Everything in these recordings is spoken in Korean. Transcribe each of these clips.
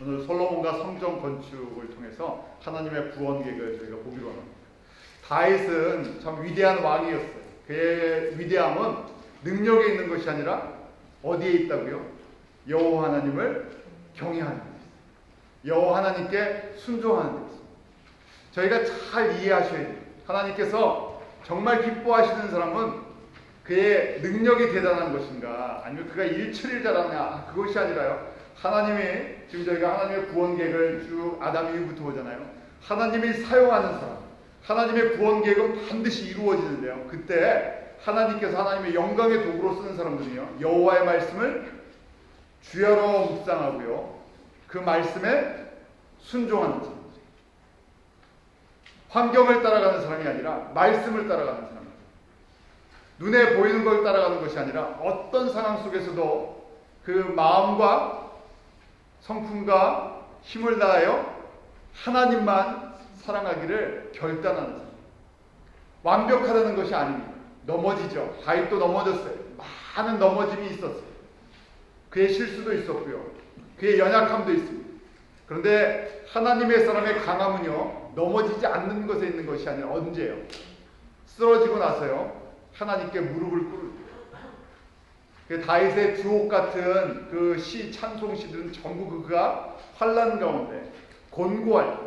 오늘 솔로몬과 성전 건축을 통해서 하나님의 구원 계획을 저희가 보기로 합니다. 다윗은 참 위대한 왕이었어요. 그의 위대함은 능력에 있는 것이 아니라 어디에 있다고요? 여호와 하나님을 경외하는 데 있어요. 여호와 하나님께 순종하는 데 있어요. 저희가 잘 이해하셔야 돼요. 하나님께서 정말 기뻐하시는 사람은 그의 능력이 대단한 것인가, 아니면 그가 일처리를 잘하느냐, 그것이 아니라요, 하나님의, 지금 저희가 하나님의 구원 계획을 쭉 아담 이후부터 보잖아요. 하나님이 사용하는 사람, 하나님의 구원 계획은 반드시 이루어지는데요, 그때 하나님께서 하나님의 영광의 도구로 쓰는 사람들은요, 여호와의 말씀을 주야로 묵상하고요, 그 말씀에 순종하는 사람, 환경을 따라가는 사람이 아니라 말씀을 따라가는 사람, 눈에 보이는 걸 따라가는 것이 아니라 어떤 상황 속에서도 그 마음과 성품과 힘을 다하여 하나님만 사랑하기를 결단하는 사람. 완벽하다는 것이 아닙니다. 넘어지죠. 다윗도 넘어졌어요. 많은 넘어짐이 있었어요. 그의 실수도 있었고요, 그의 연약함도 있습니다. 그런데 하나님의 사람의 강함은요, 넘어지지 않는 것에 있는 것이 아니라 언제요? 쓰러지고 나서요, 하나님께 무릎을 꿇을 때. 그 다윗의 주옥 같은 그 시, 찬송시들은 전부 그가 환난 가운데 곤고할 때,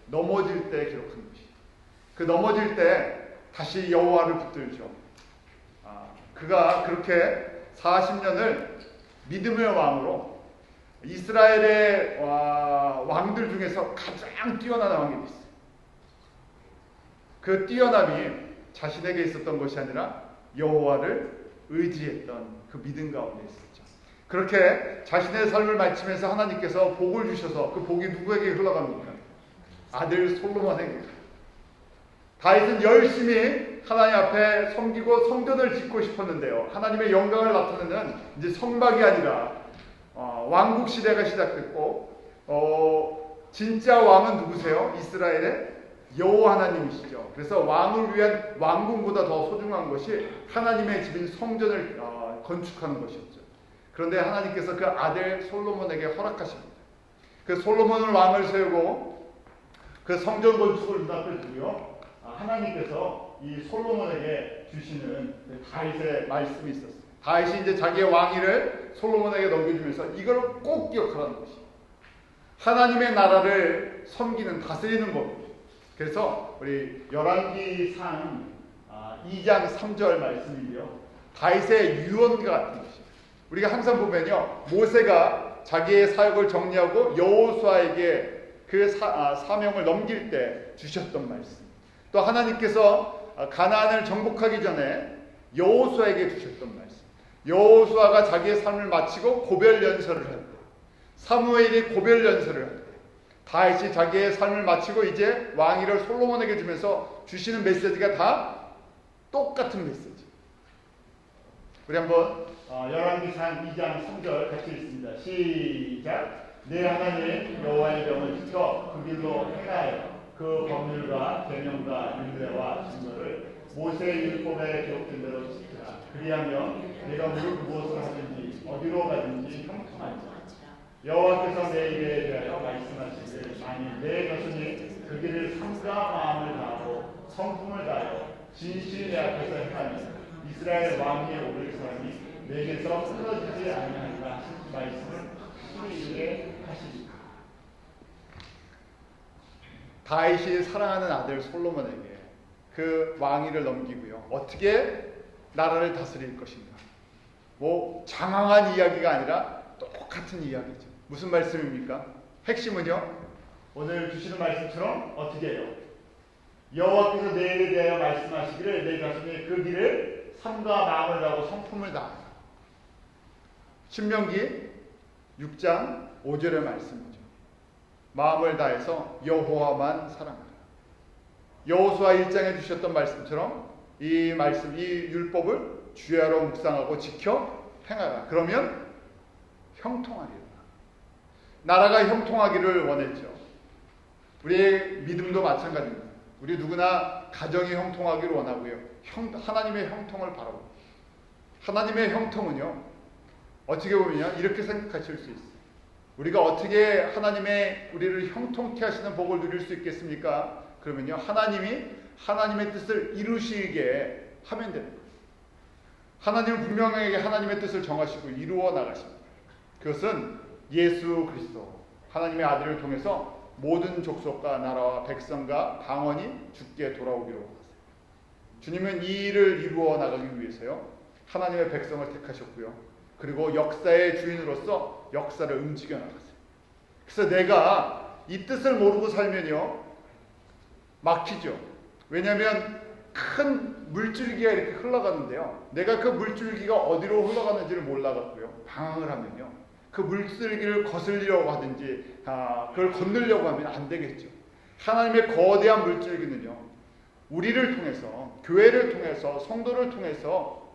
넘어질 때 기록한 것이. 그 넘어질 때 다시 여호와를 붙들죠. 그가 그렇게 40년을 믿음의 왕으로 이스라엘의 왕들 중에서 가장 뛰어난 왕이 됐어요. 그 뛰어남이 자신에게 있었던 것이 아니라 여호와를 의지했던 그 믿음 가운데 있었죠. 그렇게 자신의 삶을 마치면서 하나님께서 복을 주셔서 그 복이 누구에게 흘러갑니까? 아들 솔로몬에게. 다윗은 열심히 하나님 앞에 섬기고 성전을 짓고 싶었는데요, 하나님의 영광을 나타내는 이제 성막이 아니라 왕국 시대가 시작됐고, 진짜 왕은 누구세요? 이스라엘의 여호와 하나님이시죠. 그래서 왕을 위한 왕궁보다 더 소중한 것이 하나님의 집인 성전을 건축하는 것이었죠. 그런데 하나님께서 그 아들 솔로몬에게 허락하십니다. 그 솔로몬을 왕을 세우고 그 성전 건축을 눈앞에 두고요, 하나님께서 이 솔로몬에게 주시는 다윗의 말씀이 있었어요. 다윗이 이제 자기의 왕위를 솔로몬에게 넘겨주면서 이걸 꼭 기억하라는 것이, 하나님의 나라를 섬기는, 다스리는 법. 그래서 우리 열왕기상 2장 3절 말씀이요, 다윗의 유언과 같은 것이에요. 우리가 항상 보면요, 모세가 자기의 사역을 정리하고 여호수아에게 그 사명을 넘길 때 주셨던 말씀, 또 하나님께서 가나안을 정복하기 전에 여호수아에게 주셨던 말씀, 여호수아가 자기의 삶을 마치고 고별연설을 할 때, 사무엘이 고별연설을 할 때, 다윗이 자기의 삶을 마치고 이제 왕위를 솔로몬에게 주면서 주시는 메시지가 다 똑같은 메시지. 우리 한번 열왕기상 2장 3절 같이 읽습니다. 시작. 내 하나님 여호와의 명을 지켜 그 길로 행하여 그 법률과 계명과 율례와 진노를 모세의 율법에 기록된 대로 지키라. 그리하면 내가 무엇을 하든지 어디로 가든지 형통하리라. 여호와께서 내 일에 대하여 말씀하시기를, 만일 내 자손이 그 길을 삶과 마음을 다하고 성품을 다하여 진실히 내 앞에서 행하면 이스라엘 왕위에 오를 사람이 내게서 끊어지지 아니하리라 하신 말씀을 이루게 하시리라. 다윗이 사랑하는 아들 솔로몬에게 그 왕위를 넘기고요, 어떻게 나라를 다스릴 것인가, 뭐 장황한 이야기가 아니라 똑같은 이야기죠. 무슨 말씀입니까? 핵심은요, 오늘 주시는 말씀처럼 어떻게 해요? 여호와께서 내 일에 대하여 말씀하시기를, 내 자손이 그 길을 삶과 마음을 다하고 성품을 다하라. 신명기 6장 5절의 말씀이죠. 마음을 다해서 여호와만 사랑하라. 여호수아 1장에 주셨던 말씀처럼 이 말씀, 이 율법을 주야로 묵상하고 지켜 행하라. 그러면 형통하리라. 나라가 형통하기를 원했죠. 우리의 믿음도 마찬가지입니다. 우리 누구나 가정이 형통하기를 원하고요, 하나님의 형통을 바라고. 하나님의 형통은요, 어떻게 보면 이렇게 생각하실 수 있어요. 우리가 어떻게 하나님의 우리를 형통케 하시는 복을 누릴 수 있겠습니까? 그러면요, 하나님이 하나님의 뜻을 이루시게 하면 되는 거예요. 하나님은 분명하게 하나님의 뜻을 정하시고 이루어 나가십니다. 그것은 예수 그리스도 하나님의 아들을 통해서 모든 족속과 나라와 백성과 방언이 주께 돌아오기로 하세요. 주님은 이 일을 이루어 나가기 위해서요, 하나님의 백성을 택하셨고요, 그리고 역사의 주인으로서 역사를 움직여 나갔어요. 그래서 내가 이 뜻을 모르고 살면요, 막히죠. 왜냐하면 큰 물줄기가 이렇게 흘러가는데요, 내가 그 물줄기가 어디로 흘러가는지를 몰라갖고요, 방황을 하면요, 그 물줄기를 거슬리려고 하든지 그걸 건너려고 하면 안 되겠죠. 하나님의 거대한 물줄기는요, 우리를 통해서, 교회를 통해서, 성도를 통해서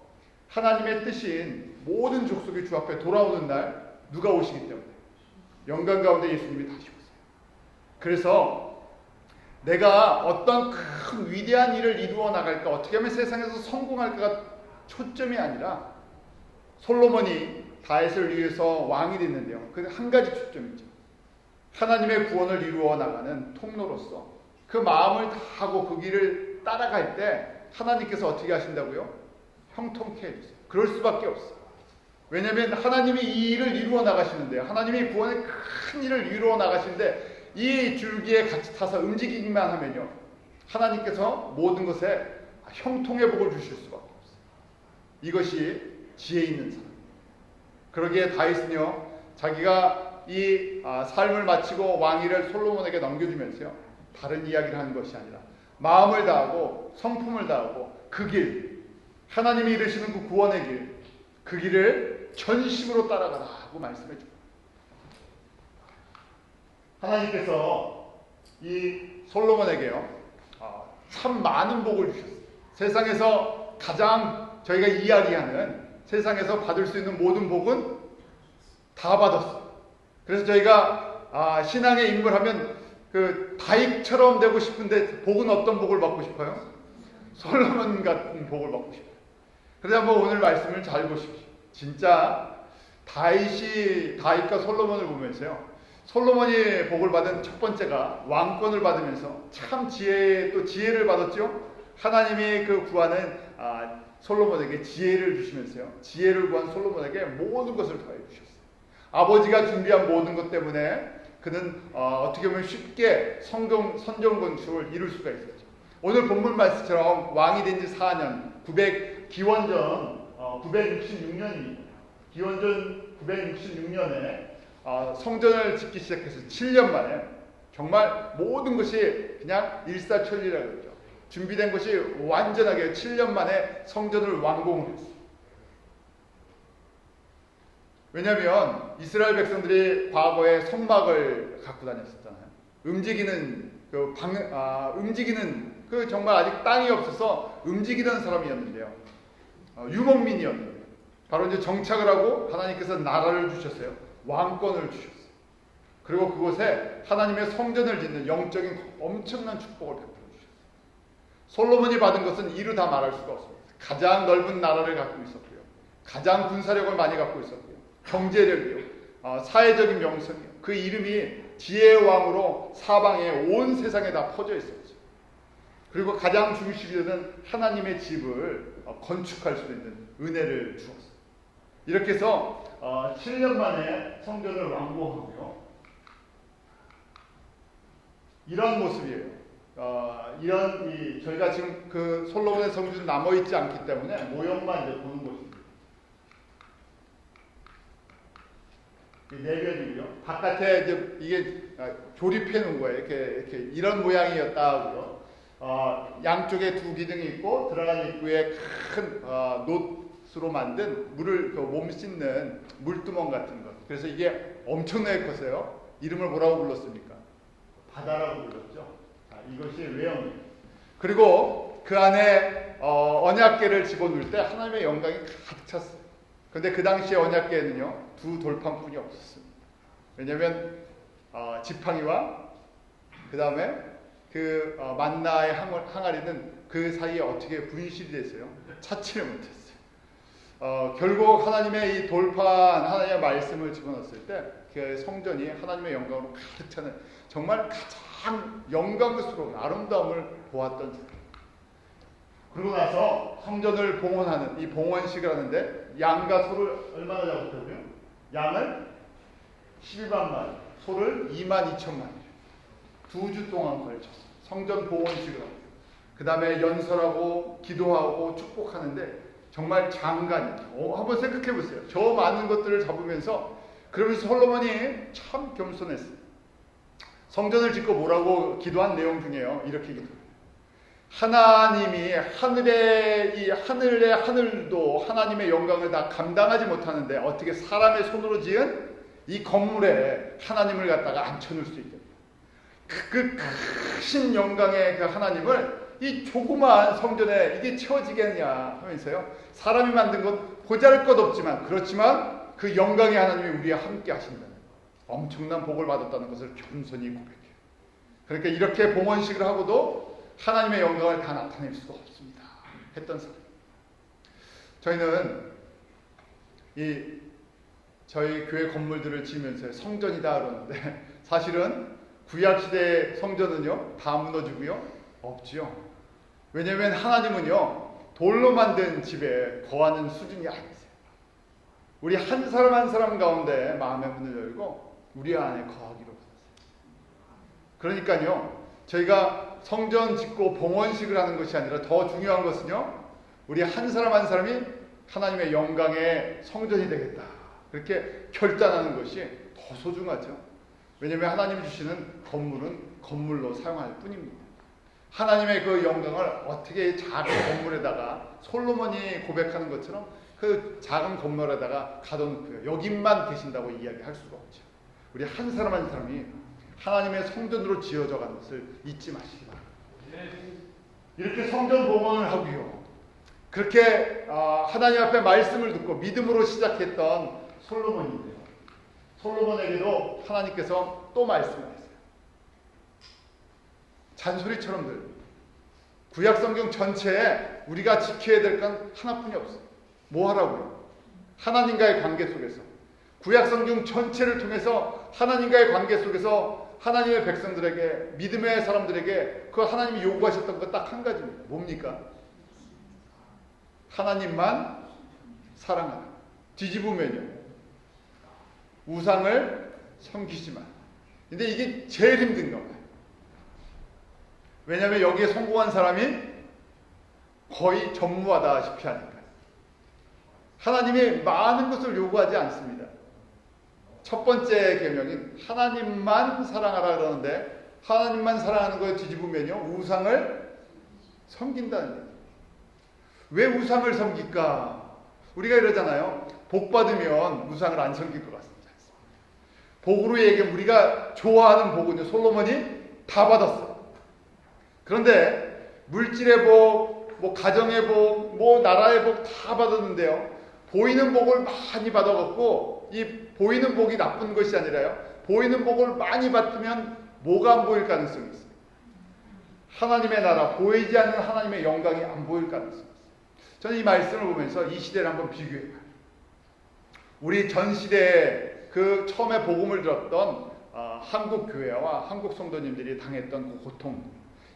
하나님의 뜻인 모든 족속이 주 앞에 돌아오는 날 누가 오시기 때문에 영광 가운데 예수님이 다시 오세요. 그래서 내가 어떤 큰 위대한 일을 이루어 나갈까, 어떻게 하면 세상에서 성공할까가 초점이 아니라, 솔로몬이 다윗을 위해서 왕이 됐는데요, 그 한 가지 초점이죠. 하나님의 구원을 이루어 나가는 통로로서 그 마음을 다하고 그 길을 따라갈 때 하나님께서 어떻게 하신다고요? 형통케 해주세요. 그럴 수밖에 없어요. 왜냐하면 하나님이 이 일을 이루어 나가시는데요, 하나님이 구원의 큰 일을 이루어 나가시는데 이 줄기에 같이 타서 움직이기만 하면요, 하나님께서 모든 것에 형통의 복을 주실 수밖에 없어요. 이것이 지혜 있는 사람. 그러기에 다윗은요, 자기가 이 삶을 마치고 왕위를 솔로몬에게 넘겨주면서요, 다른 이야기를 하는 것이 아니라 마음을 다하고 성품을 다하고 그 길, 하나님이 이르시는 그 구원의 길, 그 길을 전심으로 따라가라 하고 말씀해 줍니다. 하나님께서 이 솔로몬에게요, 참 많은 복을 주셨어요. 세상에서 가장 저희가 이야기하는, 세상에서 받을 수 있는 모든 복은 다 받았어요. 그래서 저희가 신앙의 인물하면 그 다윗처럼 되고 싶은데, 복은 어떤 복을 받고 싶어요? 솔로몬 같은 복을 받고 싶어요. 그래서 한번 오늘 말씀을 잘 보십시오. 진짜 다윗과 솔로몬을 보면서요, 솔로몬이 복을 받은 첫 번째가 왕권을 받으면서 참 지혜를 받았죠. 하나님이 그 구하는 솔로몬에게 지혜를 주시면서요, 지혜를 구한 솔로몬에게 모든 것을 더해 주셨어요. 아버지가 준비한 모든 것 때문에 그는 어떻게 보면 쉽게 선정 건축을 이룰 수가 있었죠. 오늘 본문 말씀처럼 왕이 된 지 4년, 기원전 966년입니다. 기원전 966년에 성전을 짓기 시작해서 7년 만에 정말 모든 것이 그냥 일사천리라고 그러죠. 준비된 것이 완전하게 7년 만에 성전을 완공을 했어요. 왜냐하면 이스라엘 백성들이 과거에 성막을 갖고 다녔었잖아요. 움직이는 정말 아직 땅이 없어서 움직이는 사람이었는데요, 유목민이었는데, 바로 이제 정착을 하고 하나님께서 나라를 주셨어요. 왕권을 주셨어요. 그리고 그곳에 하나님의 성전을 짓는 영적인 엄청난 축복을 베풀어 주셨어요. 솔로몬이 받은 것은 이루 다 말할 수가 없습니다. 가장 넓은 나라를 갖고 있었고요, 가장 군사력을 많이 갖고 있었고요, 경제력이요, 사회적인 명성이요, 그 이름이 지혜의 왕으로 사방에 온 세상에 다 퍼져 있었죠. 그리고 가장 중심이 되는 하나님의 집을 건축할 수 있는 은혜를 주었어요. 이렇게 해서 7년 만에 성전을 완공하고요, 이런 모습이에요. 저희가 지금 그 솔로몬의 성전 남아 있지 않기 때문에 모형만 이제 보는 것입니다. 내면이고요. 바깥에 이제 이게 조립해 놓은 거예요. 이렇게 이런 모양이었다 하고요. 양쪽에 두 기둥이 있고 들어가는 입구에 큰 놋으로 만든 물을 몸 씻는 물두멍 같은 것. 그래서 이게 엄청나게 커서요, 이름을 뭐라고 불렀습니까? 바다라고 불렀죠. 이것이 외형이에요. 그리고 그 안에 언약궤를 집어넣을 때 하나님의 영광이 가득 찼어요. 그런데 그 당시에 언약궤에는요, 두 돌판뿐이 없었습니다. 왜냐하면 지팡이와 그 다음에 그 만나의 항아리는 그 사이에 어떻게 분실이 됐어요? 찾지를 못했어요. 결국 하나님의 이 돌판, 하나님의 말씀을 집어넣었을 때 그 성전이 하나님의 영광으로 가득 차는 정말 가장 영광스러운 아름다움을 보았던 사람. 그러고 나서 성전을 봉헌하는 이 봉헌식을 하는데 양과 소를 얼마나 잡았다고요? 양을 12만 마리, 소를 2만 2천 마리. 2주 동안 걸쳐서 성전 봉헌식을 하고 그 다음에 연설하고 기도하고 축복하는데 정말 장관이죠. 한번 생각해 보세요. 저 많은 것들을 잡으면서 그러면서 솔로몬이 참 겸손했어요. 성전을 짓고 뭐라고 기도한 내용 중에요. 이렇게 기도해요. 하나님이 하늘의 하늘도 하나님의 영광을 다 감당하지 못하는데 어떻게 사람의 손으로 지은 이 건물에 하나님을 갖다가 앉혀놓을 수 있겠냐. 그 크신 영광의 그 하나님을 이 조그마한 성전에 이게 채워지겠냐 하면서요. 사람이 만든 것 보잘것없지만 그렇지만 그 영광의 하나님이 우리와 함께 하신다는 엄청난 복을 받았다는 것을 겸손히 고백해요. 그러니까 이렇게 봉헌식을 하고도 하나님의 영광을 다 나타낼 수가 없습니다. 했던 사람. 저희는 저희 교회 건물들을 지으면서 성전이다 그러는데 사실은 구약시대 성전은요 다 무너지고요 없지요. 왜냐하면 하나님은요 돌로 만든 집에 거하는 수준이 아니세요. 우리 한 사람 한 사람 가운데 마음의 문을 열고 우리 안에 거하기로 하셨어요. 그러니까요 저희가 성전 짓고 봉헌식을 하는 것이 아니라 더 중요한 것은요 우리 한 사람 한 사람이 하나님의 영광의 성전이 되겠다 그렇게 결단하는 것이 더 소중하죠. 왜냐하면 하나님이 주시는 건물은 건물로 사용할 뿐입니다. 하나님의 그 영광을 어떻게 작은 건물에다가 솔로몬이 고백하는 것처럼 그 작은 건물에다가 가둬놓고요 여기만 계신다고 이야기할 수가 없죠. 우리 한 사람 한 사람이 하나님의 성전으로 지어져 가는 것을 잊지 마시기 바랍니다. 이렇게 성전 봉헌을 하고요. 그렇게 하나님 앞에 말씀을 듣고 믿음으로 시작했던 솔로몬인데요. 솔로몬에게도 하나님께서 또 말씀하셨어요. 잔소리처럼 들려요. 구약성경 전체에 우리가 지켜야 될 건 하나뿐이 없어요. 뭐 하라고요? 하나님과의 관계 속에서 구약성경 전체를 통해서 하나님과의 관계 속에서 하나님의 백성들에게 믿음의 사람들에게 그 하나님이 요구하셨던 것 딱 한 가지입니다. 뭡니까? 하나님만 사랑하라. 뒤집으면요 우상을 섬기지 마. 근데 이게 제일 힘든 거예요. 왜냐하면 여기에 성공한 사람이 거의 전무하다시피 하니까. 하나님이 많은 것을 요구하지 않습니다. 첫 번째 계명인 하나님만 사랑하라 그러는데 하나님만 사랑하는 걸 뒤집으면요 우상을 섬긴다는 얘기예요. 왜 우상을 섬길까? 우리가 이러잖아요. 복 받으면 우상을 안 섬길 것 같습니다. 복으로 얘기하면 우리가 좋아하는 복은요 솔로몬이 다 받았어요. 그런데 물질의 복, 뭐 가정의 복, 뭐 나라의 복 다 받았는데요. 보이는 복을 많이 받아갖고 이 보이는 복이 나쁜 것이 아니라요. 보이는 복을 많이 받으면 뭐가 안 보일 가능성이 있어요. 하나님의 나라, 보이지 않는 하나님의 영광이 안 보일 가능성이 있어요. 저는 이 말씀을 보면서 이 시대를 한번 비교해봐요. 우리 전 시대에 그 처음에 복음을 들었던 한국 교회와 한국 성도님들이 당했던 그 고통,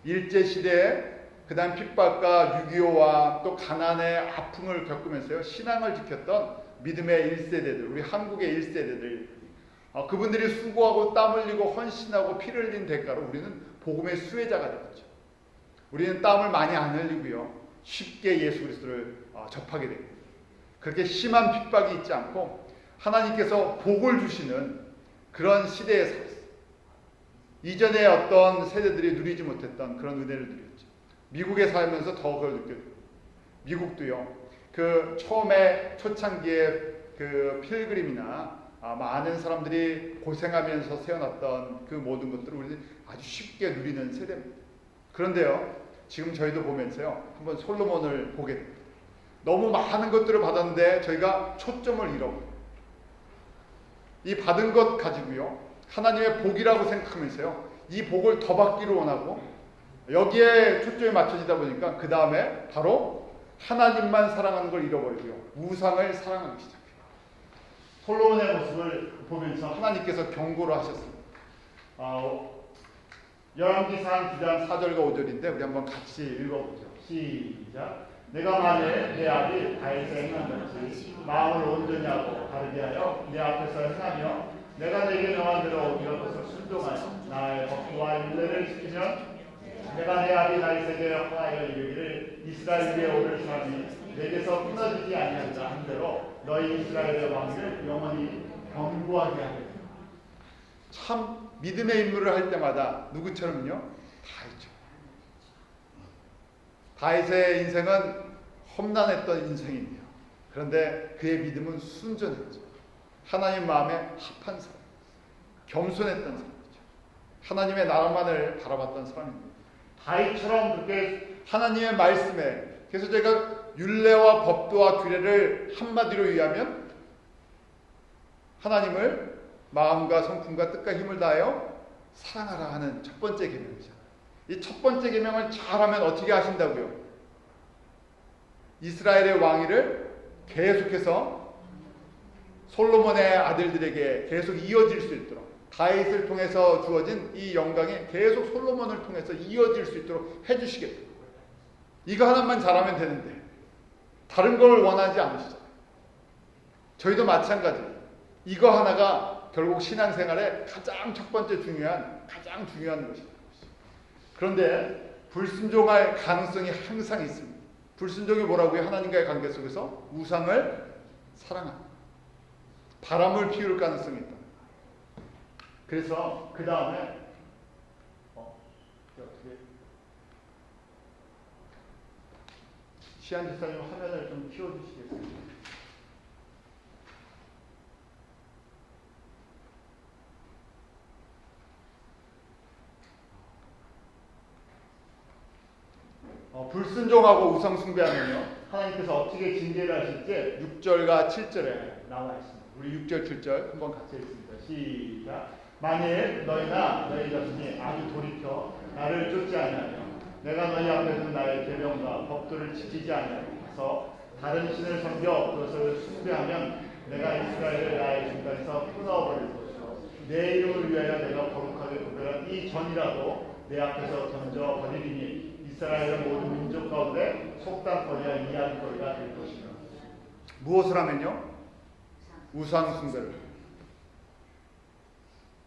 일제시대에 그 다음 핍박과 6.25와 또 가난의 아픔을 겪으면서요 신앙을 지켰던 믿음의 1세대들, 우리 한국의 1세대들 그분들이 수고하고 땀 흘리고 헌신하고 피를 흘린 대가로 우리는 복음의 수혜자가 되었죠. 우리는 땀을 많이 안 흘리고요 쉽게 예수 그리스도를 접하게 됩니다. 그렇게 심한 핍박이 있지 않고 하나님께서 복을 주시는 그런 시대에 살았어요. 이전에 어떤 세대들이 누리지 못했던 그런 은혜를 누렸죠. 미국에 살면서 더 그걸 느꼈어요. 미국도요. 그 처음에 초창기에 그 필그림이나 많은 사람들이 고생하면서 세워놨던 그 모든 것들을 우리는 아주 쉽게 누리는 세대입니다. 그런데요. 지금 저희도 보면서요. 한번 솔로몬을 보게 됩니다. 너무 많은 것들을 받았는데 저희가 초점을 잃어버려요. 이 받은 것 가지고요. 하나님의 복이라고 생각하면서요. 이 복을 더 받기를 원하고 여기에 초점이 맞춰지다 보니까 그 다음에 바로 하나님만 사랑하는 걸 잃어버리고요. 우상을 사랑하기 시작해요. 솔로몬의 모습을 보면서 하나님께서 경고를 하셨습니다. 열왕기상 9장 4절과 5절인데 우리 한번 같이 읽어보죠. 시작. 내가 만일 내 아비 다윗의 행한 같이 마음을 온전히 하고 바르게 하여 내 앞에서 행하며 내가 내게 명한 대로 네 앞에서 순종하여 나의 법도와 율례를 지키면 내가 내 아비 다윗에게 허하여 이르기를 이스라엘 위에 오를 사람이 내게서 끊어지지 아니하리라 한 대로 너희 이스라엘의 왕을 영원히 견고하게 하리라. 참 믿음의 임무를 할 때마다 누구처럼요? 다윗죠. 다윗의 인생은 험난했던 인생이에요. 그런데 그의 믿음은 순전했죠. 하나님 마음에 합한 사람, 겸손했던 사람이죠. 하나님의 나라만을 바라봤던 사람입니다. 다윗처럼 그렇게 하나님의 말씀에, 그래서 제가 율례와 법도와 규례를 한마디로 이해하면 하나님을 마음과 성품과 뜻과 힘을 다하여 사랑하라 하는 첫 번째 계명이죠. 이 첫 번째 계명을 잘하면 어떻게 하신다고요? 이스라엘의 왕위를 계속해서 솔로몬의 아들들에게 계속 이어질 수 있도록, 다윗을 통해서 주어진 이 영광이 계속 솔로몬을 통해서 이어질 수 있도록 해주시겠다. 이거 하나만 잘하면 되는데 다른 걸 원하지 않으시잖아요. 저희도 마찬가지예요. 이거 하나가 결국 신앙생활의 가장 첫 번째 가장 중요한 것이다. 그런데 불순종할 가능성이 항상 있습니다. 불순종이 뭐라고요? 하나님과의 관계 속에서 우상을 사랑합니다. 바람을 피울 가능성이 있다. 그래서 그 다음에 시안 집사님 화면을 좀 키워주시겠습니까? 불순종하고 우상 숭배하면요 하나님께서 어떻게 징계를 하실지 6절과 7절에 나와 있습니다. 우리 6절 7절 한번 같이 읽습니다. 시작. 만일 너희나 너희 자손이 아주 돌이켜 나를 쫓지 아니하며 내가 너희 앞에 둔 나의 계명과 법도를 지키지 아니하여서 다른 신을 섬겨 그것을 숭배하면 내가 이스라엘을 나의 중간에서 끊어버릴 것이요 내 이름을 위하여 내가 거룩하게 구별한 이 전이라도 내 앞에서 던져버리리니 이스라엘의 모든 민족 가운데 속담거리와 이야기거리가 될 것이며. 무엇을 하면요? 우상 숭배를.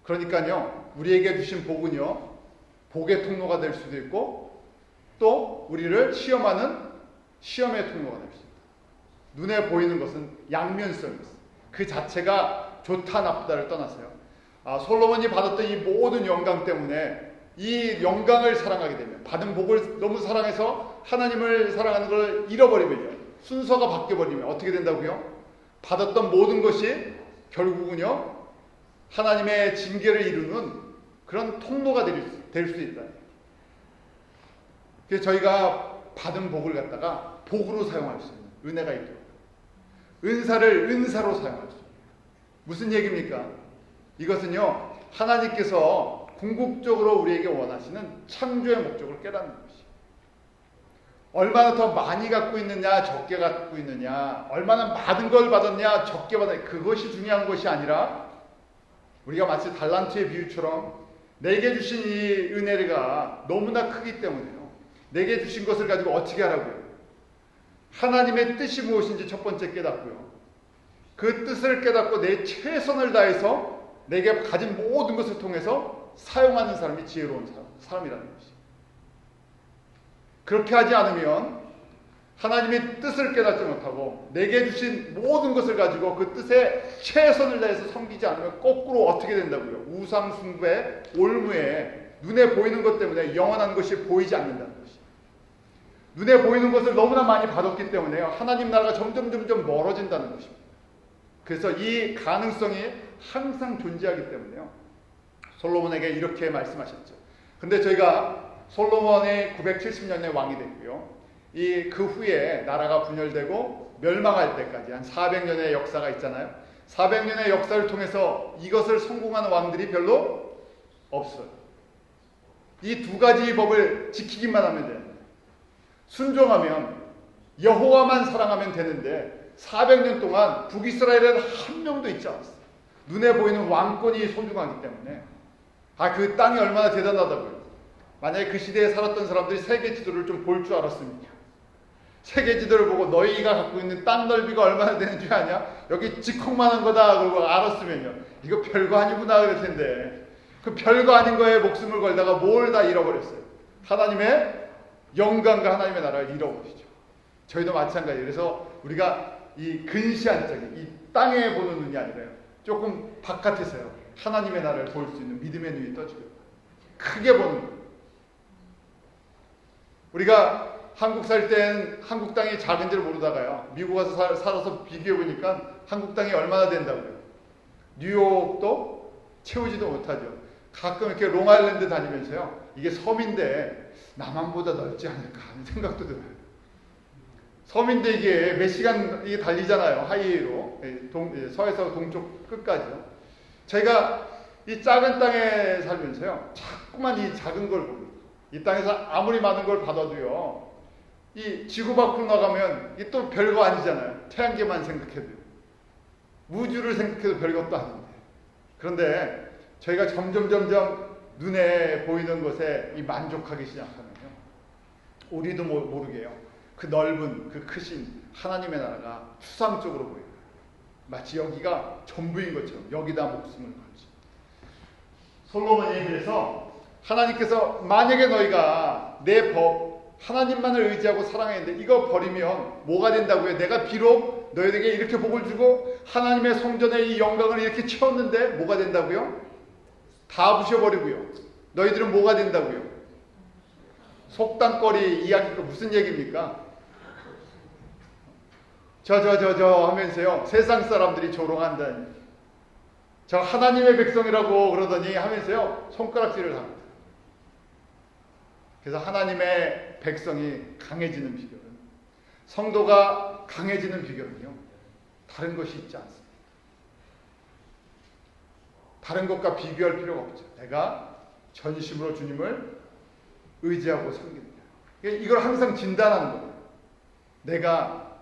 그러니까요 우리에게 주신 복은요 복의 통로가 될 수도 있고 또 우리를 시험하는 시험의 통로가 될 수도 있다. 눈에 보이는 것은 양면성이 있어요. 그 자체가 좋다 나쁘다를 떠나서요. 솔로몬이 받았던 이 모든 영광 때문에 이 영광을 사랑하게 되면, 받은 복을 너무 사랑해서 하나님을 사랑하는 걸 잃어버리면요 순서가 바뀌어버리면 어떻게 된다고요? 받았던 모든 것이 결국은요 하나님의 징계를 이루는 그런 통로가 될 수 있다. 그래서 저희가 받은 복을 갖다가 복으로 사용할 수 있는 은혜가 있도록, 은사를 은사로 사용할 수 있는. 무슨 얘기입니까? 이것은요 하나님께서 궁극적으로 우리에게 원하시는 창조의 목적을 깨닫는 것이에요. 얼마나 더 많이 갖고 있느냐 적게 갖고 있느냐, 얼마나 많은 걸 받았냐 적게 받았냐, 그것이 중요한 것이 아니라 우리가 마치 달란트의 비유처럼 내게 주신 이 은혜가 너무나 크기 때문에요 내게 주신 것을 가지고 어떻게 하라고요? 하나님의 뜻이 무엇인지 첫 번째 깨닫고요 그 뜻을 깨닫고 내 최선을 다해서 내게 가진 모든 것을 통해서 사용하는 사람이 지혜로운 사람이라는 것이죠. 그렇게 하지 않으면 하나님의 뜻을 깨닫지 못하고 내게 주신 모든 것을 가지고 그 뜻에 최선을 다해서 섬기지 않으면 거꾸로 어떻게 된다고요? 우상 숭배, 올무에 눈에 보이는 것 때문에 영원한 것이 보이지 않는다는 것이죠. 눈에 보이는 것을 너무나 많이 받았기 때문에요 하나님 나라가 점점 멀어진다는 것입니다. 그래서 이 가능성이 항상 존재하기 때문에요 솔로몬에게 이렇게 말씀하셨죠. 근데 저희가 솔로몬이 970년에 왕이 됐고요. 그 후에 나라가 분열되고 멸망할 때까지 한 400년의 역사가 있잖아요. 400년의 역사를 통해서 이것을 성공하는 왕들이 별로 없어요. 이 두 가지 법을 지키기만 하면 돼요. 순종하면, 여호와만 사랑하면 되는데 400년 동안 북이스라엘에는 한 명도 있지 않았어요. 눈에 보이는 왕권이 소중하기 때문에. 그 땅이 얼마나 대단하다고요. 만약에 그 시대에 살았던 사람들이 세계 지도를 좀 볼 줄 알았습니까? 세계 지도를 보고 너희가 갖고 있는 땅 넓이가 얼마나 되는 줄 아냐? 여기 지콩만한 거다 그러고 알았으면요. 이거 별거 아니구나 그럴 텐데. 그 별거 아닌 거에 목숨을 걸다가 뭘 다 잃어버렸어요. 하나님의 영광과 하나님의 나라를 잃어버리죠. 저희도 마찬가지예요. 그래서 우리가 이 근시안적인 이 땅에 보는 눈이 아니라요. 조금 바깥에서요. 하나님의 나라를 볼 수 있는 믿음의 눈이 떠지고 크게 보는 거예요. 우리가 한국 살 땐 한국 땅이 작은지를 모르다가요. 미국 와서 살아서 비교해 보니까 한국 땅이 얼마나 된다고요. 뉴욕도 채우지도 못하죠. 가끔 이렇게 롱아일랜드 다니면서요. 이게 섬인데 남한보다 넓지 않을까 하는 생각도 들어요. 섬인데 이게 몇 시간 이게 달리잖아요. 하이웨이로 서에서 동쪽 끝까지요. 제가 이 작은 땅에 살면서요. 자꾸만 이 작은 걸 봅니다. 이 땅에서 아무리 많은 걸 받아도요. 이 지구 밖으로 나가면 이게 또 별거 아니잖아요. 태양계만 생각해도. 우주를 생각해도 별것도 아닌데. 그런데 저희가 점점 눈에 보이는 것에 이 만족하기 시작하면요. 우리도 모르게요. 그 넓은 그 크신 하나님의 나라가 추상적으로 보여요. 마치 여기가 전부인 것처럼 여기다 목숨을 걸지. 솔로몬이 그래서 하나님께서 만약에 너희가 내 법 하나님만을 의지하고 사랑했는데 이거 버리면 뭐가 된다고요? 내가 비록 너희에게 이렇게 복을 주고 하나님의 성전의 이 영광을 이렇게 채웠는데 뭐가 된다고요? 다 부셔버리고요. 너희들은 뭐가 된다고요? 속단거리 이야기가 무슨 얘기입니까? 저 하면서요. 세상 사람들이 조롱한다니. 저 하나님의 백성이라고 그러더니 하면서요. 손가락질을 합니다. 그래서 하나님의 백성이 강해지는 비결은, 성도가 강해지는 비결은요. 다른 것이 있지 않습니다. 다른 것과 비교할 필요가 없죠. 내가 전심으로 주님을 의지하고 섬깁니다. 이걸 항상 진단하는 거예요.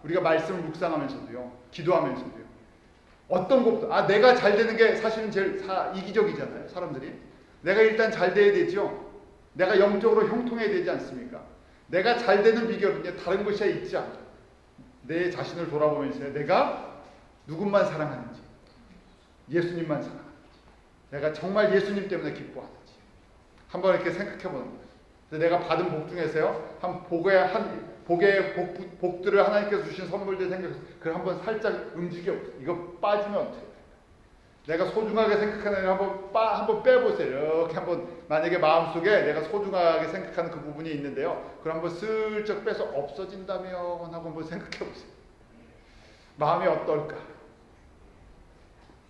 우리가 말씀을 묵상하면서도요. 기도하면서도요. 어떤 것도 내가 잘 되는 게 사실은 제일 이기적이잖아요. 사람들이. 내가 일단 잘 돼야 되죠. 내가 영적으로 형통해야 되지 않습니까? 내가 잘 되는 비결은 다른 것이 있지 않죠. 내 자신을 돌아보면서 내가 누군만 사랑하는지, 예수님만 사랑하는지, 내가 정말 예수님 때문에 기뻐하는지 한번 이렇게 생각해 보는 거예요. 그래서 내가 받은 복 중에서요, 복의 복들을 하나님께서 주신 선물들 생각해서 그걸 한번 살짝 움직여. 이거 빠지면 어떻게 돼요? 내가 소중하게 생각하는 걸 한번 빼보세요. 이렇게 한번 만약에 마음속에 내가 소중하게 생각하는 그 부분이 있는데요. 그걸 한번 슬쩍 빼서 없어진다면 하고 한번 생각해 보세요. 마음이 어떨까?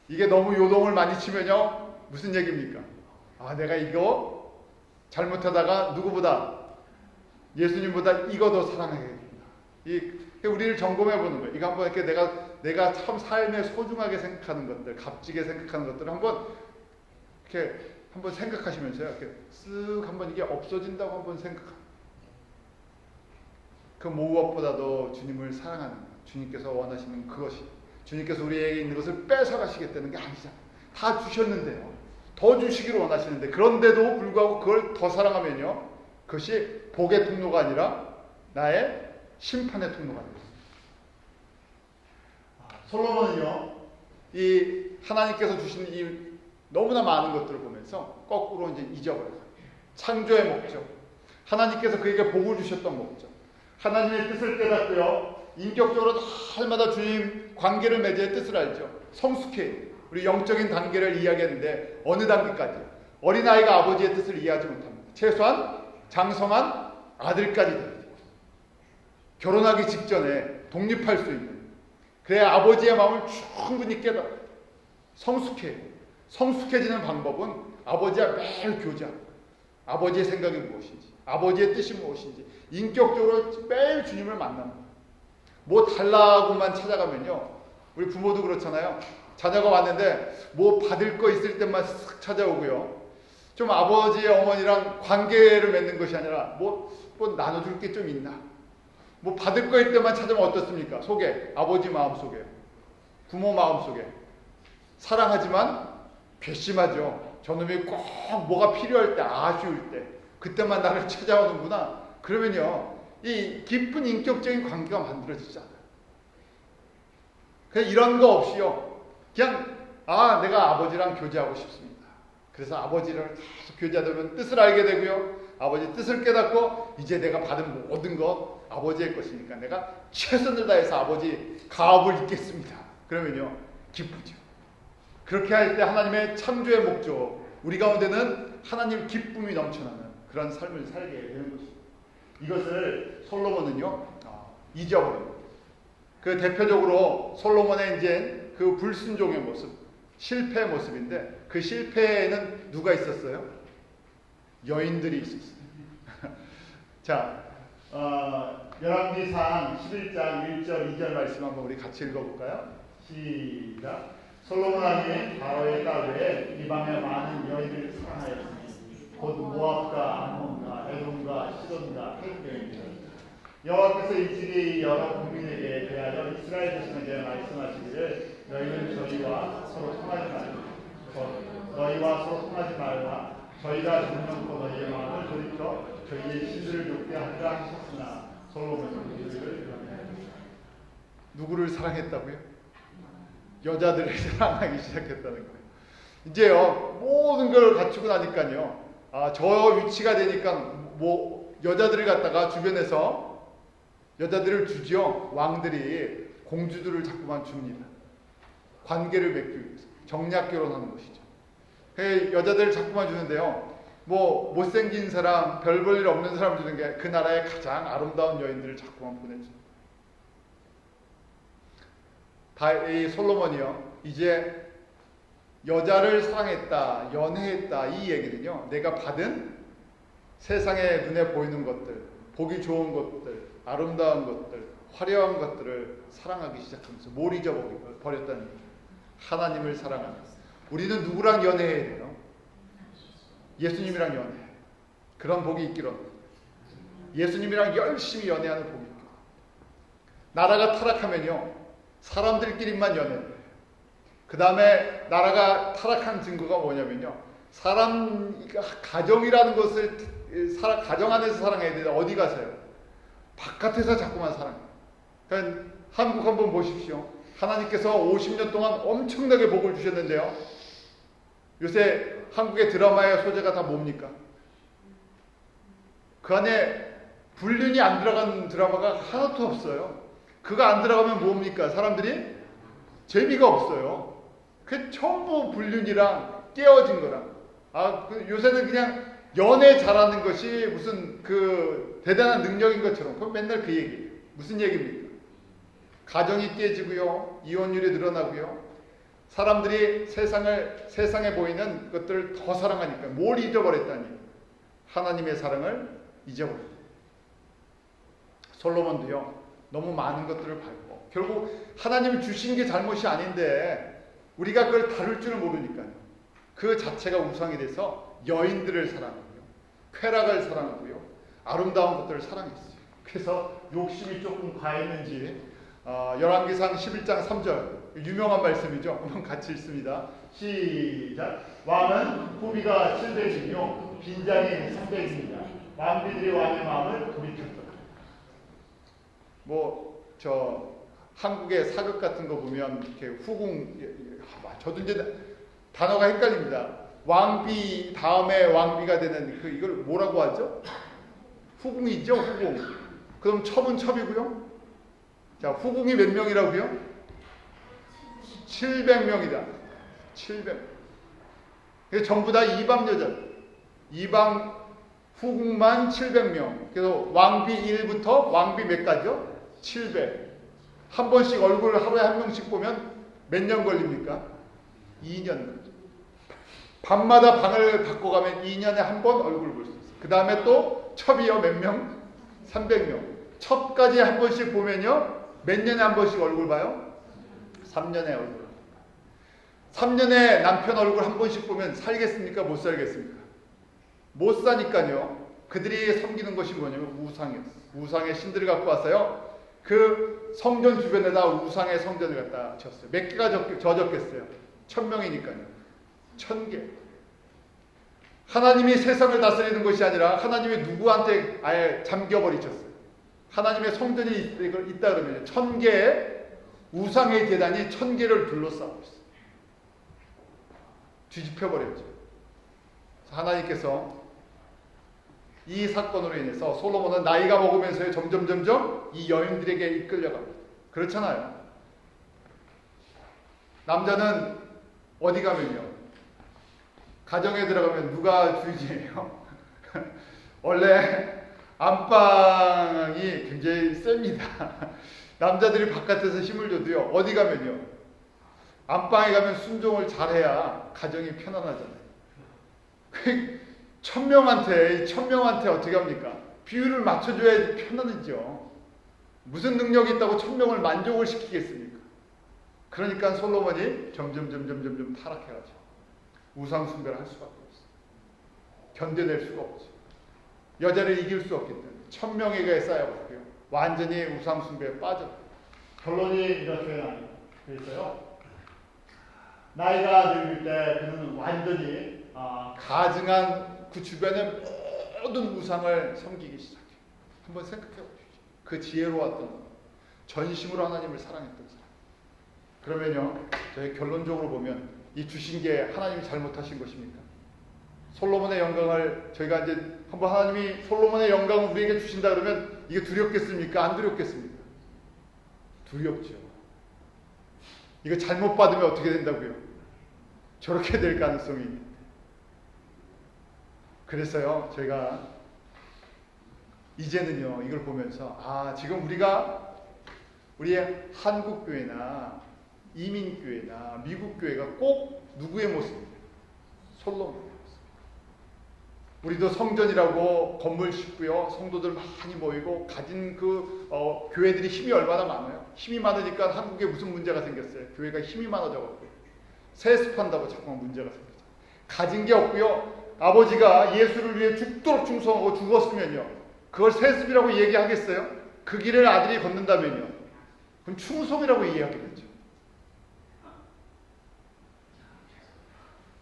이게 너무 요동을 많이 치면요. 무슨 얘기입니까? 내가 이거 잘못하다가 누구보다 예수님보다 이거 더 사랑하겠구나. 우리를 점검해 보는 거예요. 이거 한번 이렇게 내가 참 삶에 소중하게 생각하는 것들, 값지게 생각하는 것들을 이렇게 한번 생각하시면서요. 이렇게 쓱 한번 이게 없어진다고 한번 생각합니다. 그 무엇보다도 주님을 사랑하는 것, 주님께서 원하시는 그것이, 주님께서 우리에게 있는 것을 뺏어가시겠다는 게 아니잖아요. 다 주셨는데요. 더 주시기를 원하시는데, 그런데도 불구하고 그걸 더 사랑하면요. 그것이 복의 통로가 아니라 나의 심판의 통로가 됩니다. 솔로몬은요, 이 하나님께서 주신 이 너무나 많은 것들을 보면서 거꾸로 이제 잊어버려요. 창조의 목적, 하나님께서 그에게 복을 주셨던 목적, 하나님의 뜻을 깨닫고요, 인격적으로 날마다 주님 관계를 맺어야 뜻을 알죠. 성숙해. 우리 영적인 단계를 이야기했는데 어느 단계까지? 어린아이가 아버지의 뜻을 이해하지 못합니다. 최소한 장성한 아들까지 돼야 돼요. 결혼하기 직전에 독립할 수 있는, 그래야 아버지의 마음을 충분히 깨달아 성숙해지는 방법은 아버지와 매일 교제하고, 아버지의 생각이 무엇인지, 아버지의 뜻이 무엇인지 인격적으로 매일 주님을 만납니다. 뭐 달라고만 찾아가면요, 우리 부모도 그렇잖아요. 자녀가 왔는데 뭐 받을 거 있을 때만 쓱 찾아오고요, 좀 아버지 어머니랑 관계를 맺는 것이 아니라 뭐 나눠줄 게 좀 있나, 뭐 받을 거일 때만 찾으면 어떻습니까? 속에, 아버지 마음 속에, 부모 마음 속에 사랑하지만 괘씸하죠. 저놈이 꼭 뭐가 필요할 때, 아쉬울 때, 그때만 나를 찾아오는구나. 그러면요, 이 깊은 인격적인 관계가 만들어지지 않아요. 그냥 이런 거 없이요, 그냥 내가 아버지랑 교제하고 싶습니다. 그래서 아버지를 계속 교제하다 보면 뜻을 알게 되고요, 아버지 뜻을 깨닫고 이제 내가 받은 모든 것 아버지의 것이니까 내가 최선을 다해서 아버지 가업을 잇겠습니다. 그러면요, 기쁘죠. 그렇게 할 때 하나님의 창조의 목적, 우리 가운데는 하나님 기쁨이 넘쳐나는 그런 삶을 살게 되는 것입니다. 이것을 솔로몬은요, 잊어버립니다. 그 대표적으로 솔로몬의 이제 그 불순종의 모습, 실패의 모습인데, 그 실패에는 누가 있었어요? 여인들이 있었어요. 자, 열왕기상 11장 1절 2절 말씀 한번 우리 같이 읽어볼까요? 시작. 솔로몬 왕이 바로의 딸 외에 이방의 많은 여인을 사랑하였으니 곧 모압과 암몬과 에돔과 시돈과 헷 여인들. 여호와께서 일찍이 여러 국민에게 대하여 이스라엘 백성에게 말씀하시기를 너희는 저희와 서로 통하지 말라. 너희와 서로 통하지 말라. 저희가 눈넘고 너희의 마음을 돌이켜 저희의 신들을 돕게 하리라 하셨으나 솔로몬은 이들을 변해하였다. 누구를 사랑했다고요? 여자들을 사랑하기 시작했다는 거예요. 이제요, 모든 걸 갖추고 나니까요, 저 위치가 되니까 뭐 여자들을 갖다가 주변에서 여자들을 주죠. 왕들이 공주들을 자꾸만 줍니다. 관계를 맺기 위해서 정략 결혼하는 것이죠. 여자들을 자꾸만 주는데요, 뭐 못생긴 사람, 별 볼 일 없는 사람 주는 게 그 나라의 가장 아름다운 여인들을 자꾸만 보내죠. 이 솔로몬이요, 이제 여자를 사랑했다, 연애했다, 이 얘기는요, 내가 받은 세상에 눈에 보이는 것들, 보기 좋은 것들, 아름다운 것들, 화려한 것들을 사랑하기 시작하면서 뭘 잊어버렸다는 얘기예요. 하나님을 사랑하면서. 우리는 누구랑 연애해야 돼요? 예수님이랑 연애해. 그런 복이 있기로. 예수님이랑 열심히 연애하는 복이 있기로. 나라가 타락하면요, 사람들끼리만 연애해요. 그 다음에 나라가 타락한 증거가 뭐냐면요, 가정이라는 것을 가정 안에서 사랑해야 되는데 어디 가서요? 바깥에서 자꾸만 사랑해요. 그러니까 한국 한번 보십시오. 하나님께서 50년 동안 엄청나게 복을 주셨는데요, 요새 한국의 드라마의 소재가 다 뭡니까? 그 안에 불륜이 안 들어간 드라마가 하나도 없어요. 그거 안 들어가면 뭡니까? 사람들이 재미가 없어요. 그 전부 불륜이랑 깨어진 거랑. 요새는 그냥 연애 잘하는 것이 무슨 그 대단한 능력인 것처럼. 그럼 맨날 그 얘기. 무슨 얘기입니까? 가정이 깨지고요, 이혼율이 늘어나고요, 사람들이 세상에 보이는 것들을 더 사랑하니까 뭘 잊어버렸다니? 하나님의 사랑을 잊어버렸다. 솔로몬도요, 너무 많은 것들을 밟고 결국 하나님이 주신 게 잘못이 아닌데 우리가 그걸 다룰 줄을 모르니까요, 그 자체가 우상이 돼서 여인들을 사랑하고요, 쾌락을 사랑하고요, 아름다운 것들을 사랑했어요. 그래서 욕심이 조금 과했는지 열왕기상 11장 3절 유명한 말씀이죠. 한번 같이 읽습니다. 시작. 왕은 후비가 700이며 빈장이 300입니다. 왕비들이 왕의 마음을 돌이켰더라. 한국의 사극 같은 거 보면 이렇게 후궁, 저도 이제 단어가 헷갈립니다. 왕비 다음에 왕비가 되는 이걸 뭐라고 하죠? 후궁이죠, 후궁. 그럼 첩은 첩이고요. 자, 후궁이 몇 명이라고요? 700명이다. 700. 전부 다 이방 여자. 이방 후궁만 700명. 그래서 왕비 1부터 왕비 몇 가지요? 700. 한 번씩 얼굴 하루에 한 명씩 보면 몇 년 걸립니까? 2년. 밤마다 방을 바꿔가면 2년에 한 번 얼굴 볼 수 있어요. 그 다음에 또 첩이요, 몇 명? 300명. 첩까지 한 번씩 보면요, 몇 년에 한 번씩 얼굴 봐요? 3년에 얼굴. 3년에 남편 얼굴 한 번씩 보면 살겠습니까? 못 살겠습니까? 못 사니까요. 그들이 섬기는 것이 뭐냐면 우상이었어요. 우상의 신들을 갖고 왔어요. 그 성전 주변에다 우상의 성전을 갖다 지었어요. 몇 개가 져졌겠어요? 1000명이니까요. 1000개. 하나님이 세상을 다스리는 것이 아니라 하나님이 누구한테 아예 잠겨버리셨어요. 하나님의 성전이 있다 그러면 1000개의 우상의 제단이 1000개를 둘러싸고 있어요. 뒤집혀버렸죠. 하나님께서 이 사건으로 인해서 솔로몬은 나이가 먹으면서 점점 이 여인들에게 이끌려갑니다. 그렇잖아요. 남자는 어디 가면요, 가정에 들어가면 누가 주인이에요? 원래 안방이 굉장히 셉니다. 남자들이 바깥에서 힘을 줘도요, 어디 가면요, 안방에 가면 순종을 잘해야 가정이 편안하잖아요. 1000명한테 어떻게 합니까? 비율을 맞춰줘야 편안하죠. 무슨 능력이 있다고 1000명을 만족을 시키겠습니까? 그러니까 솔로몬이 점점 타락해가지고 우상 숭배를 할 수밖에 없어요. 견뎌낼 수가 없죠. 여자를 이길 수 없기 때문에 1000명에게 쌓여갔고요. 완전히 우상 숭배에 빠져. 결론이 이렇게 되어있어요. 나이가 늙을 때 그는 완전히 가증한 그 주변의 모든 우상을 섬기기 시작해요. 한번 생각해 보십시오. 그 지혜로웠던, 전심으로 하나님을 사랑했던 사람. 그러면요, 저희 결론적으로 보면 이 주신 게 하나님이 잘못하신 것입니까? 솔로몬의 영광을 저희가 이제 한번 하나님이 솔로몬의 영광을 우리에게 주신다 그러면 이게 두렵겠습니까? 안 두렵겠습니까? 두렵죠. 이거 잘못 받으면 어떻게 된다고요? 저렇게 될 가능성이 있는데. 그래서요, 저희가 이제는요, 이걸 보면서 지금 우리의 한국교회나 이민교회나 미국교회가 꼭 누구의 모습입니까? 솔로몬의 모습. 우리도 성전이라고 건물 짓고요, 성도들 많이 모이고 가진 교회들이 힘이 얼마나 많아요. 힘이 많으니까 한국에 무슨 문제가 생겼어요? 교회가 힘이 많아져갖고 세습한다고 자꾸 문제가 생겼죠. 가진 게 없고요, 아버지가 예수를 위해 죽도록 충성하고 죽었으면요, 그걸 세습이라고 얘기하겠어요? 그 길을 아들이 걷는다면요, 그럼 충성이라고 이해하겠죠.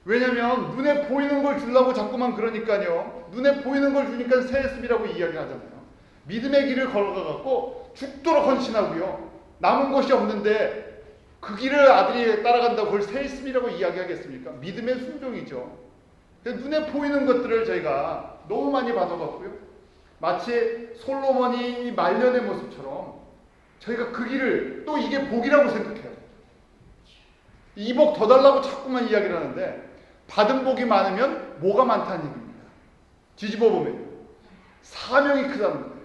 왜냐하면 눈에 보이는 걸 주려고 자꾸만 그러니까요. 눈에 보이는 걸 주니까 세습이라고 이야기하잖아요. 믿음의 길을 걸어가갖고 죽도록 헌신하고요, 남은 것이 없는데 그 길을 아들이 따라간다고 그걸 세습이라고 이야기하겠습니까? 믿음의 순종이죠. 눈에 보이는 것들을 저희가 너무 많이 받아갖고요, 마치 솔로몬이 말년의 모습처럼 저희가 그 길을 또 이게 복이라고 생각해요. 이 복 더 달라고 자꾸만 이야기를 하는데, 받은 복이 많으면 뭐가 많다는 얘기입니다. 뒤집어 보면 사명이 크다는 거예요.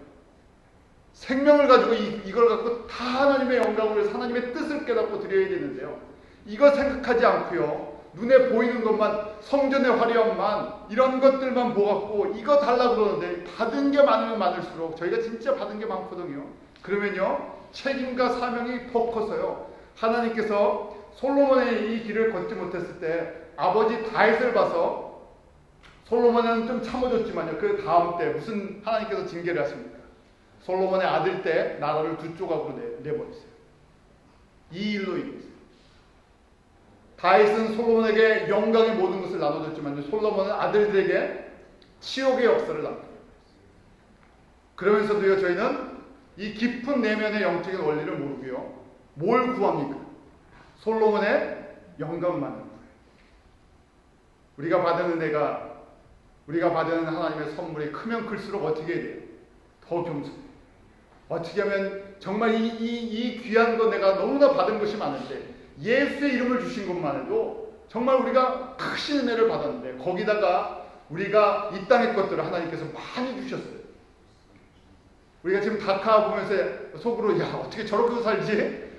생명을 가지고 이걸 갖고 다 하나님의 영광을 위해서 하나님의 뜻을 깨닫고 드려야 되는데요, 이거 생각하지 않고요, 눈에 보이는 것만, 성전의 화려함만, 이런 것들만 보갖고 이거 달라고 그러는데, 받은 게 많으면 많을수록, 저희가 진짜 받은 게 많거든요. 그러면요, 책임과 사명이 더 커서요, 하나님께서 솔로몬의 이 길을 걷지 못했을 때 아버지 다윗을 봐서, 솔로몬은 좀 참아줬지만요, 그 다음 때 무슨 하나님께서 징계를 하십니까? 솔로몬의 아들 때 나라를 두 조각으로 내버렸어요. 이 일로 인해서. 다윗은 솔로몬에게 영광의 모든 것을 나눠줬지만 솔로몬은 아들들에게 치욕의 역사를 남겨요. 그러면서도요, 저희는 이 깊은 내면의 영적인 원리를 모르고요, 뭘 구합니까? 솔로몬의 영광만을 구해요. 우리가 받은 은혜가, 우리가 받은 하나님의 선물이 크면 클수록 어떻게 해야 돼요? 더 겸손해요. 어떻게 하면 정말 이 귀한 거, 내가 너무나 받은 것이 많은데 예수의 이름을 주신 것만 해도 정말 우리가 크신 은혜를 받았는데, 거기다가 우리가 이 땅의 것들을 하나님께서 많이 주셨어요. 우리가 지금 다카 보면서 속으로, 야, 어떻게 저렇게 살지?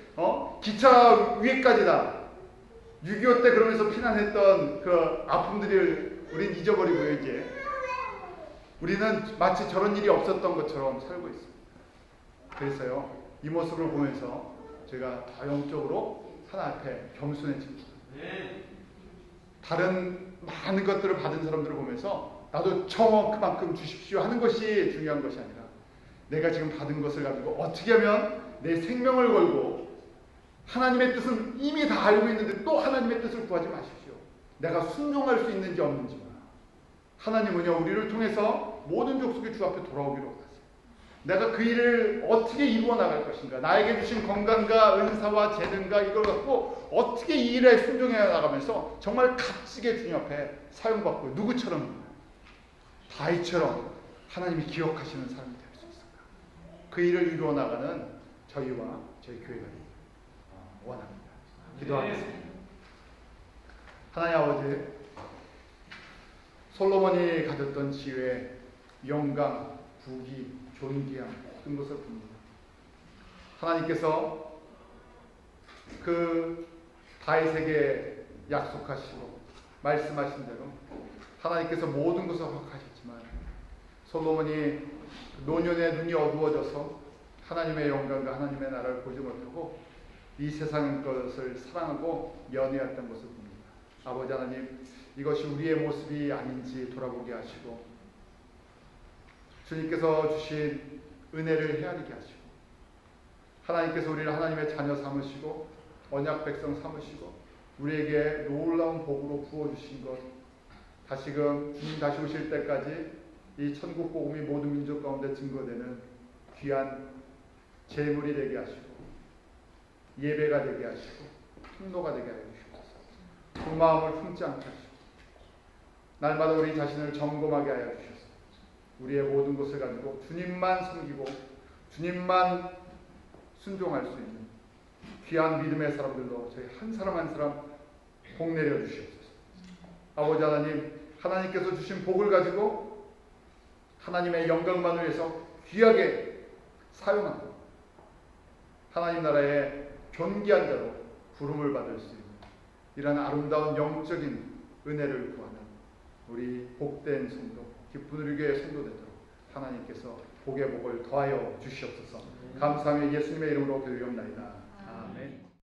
기차 위에까지다. 6.25 때 그러면서 피난했던 그 아픔들을 우린 잊어버리고요, 이제. 우리는 마치 저런 일이 없었던 것처럼 살고 있습니다. 그래서요, 이 모습을 보면서 제가 더 영적으로 하나 앞에 겸손해집니다. 다른 많은 것들을 받은 사람들을 보면서 나도 그만큼 주십시오 하는 것이 중요한 것이 아니라 내가 지금 받은 것을 가지고 어떻게 하면 내 생명을 걸고 하나님의 뜻은 이미 다 알고 있는데 또 하나님의 뜻을 구하지 마십시오. 내가 순종할 수 있는지 없는지만 하나님은요 우리를 통해서 모든 족속이 주 앞에 돌아오기로 하세요. 내가 그 일을 어떻게 이루어 나갈 것인가, 나에게 주신 건강과 은사와 재능과 이걸 갖고 어떻게 이 일에 순종해 나가면서 정말 값지게 주님 앞에 사용받고 누구처럼 다윗처럼 하나님이 기억하시는 사람이 될 수 있을까? 그 일을 이루어 나가는 저희와 저희 교회가 원합니다. 기도하겠습니다. 하나님 아버지, 솔로몬이 가졌던 지혜, 영광, 부귀, 존귀함 모든 것을 봅니다. 하나님께서 그 다윗에게 약속하시고 말씀하신 대로 하나님께서 모든 것을 허락하셨지만 솔로몬이 노년에 눈이 어두워져서 하나님의 영광과 하나님의 나라를 보지 못하고 이 세상 것을 사랑하고 연애했던 것을 봅니다. 아버지 하나님, 이것이 우리의 모습이 아닌지 돌아보게 하시고 주님께서 주신 은혜를 헤아리게 하시고 하나님께서 우리를 하나님의 자녀 삼으시고 언약 백성 삼으시고 우리에게 놀라운 복으로 부어주신 것, 다시금 주님 다시 오실 때까지 이 천국 복음이 모든 민족 가운데 증거되는 귀한 제물이 되게 하시고 예배가 되게 하시고 통로가 되게 하여 주시옵소서. 그 마음을 품지 않게 하시고 날마다 우리 자신을 점검하게 하여 주셔서 우리의 모든 것을 가지고 주님만 섬기고 주님만 순종할 수 있는 귀한 믿음의 사람들로 저희 한 사람 한 사람 복 내려 주시옵소서. 아버지 하나님, 하나님께서 주신 복을 가지고 하나님의 영광만을 위해서 귀하게 사용하고 하나님 나라의 존귀한 자로 부름을 받을 수 있는 이런 아름다운 영적인 은혜를 구하는 우리 복된 성도, 기쁜 우리 교회의 성도 되도록 하나님께서 복의 복을 더하여 주시옵소서. 감사하며 예수님의 이름으로 기도하옵나이다.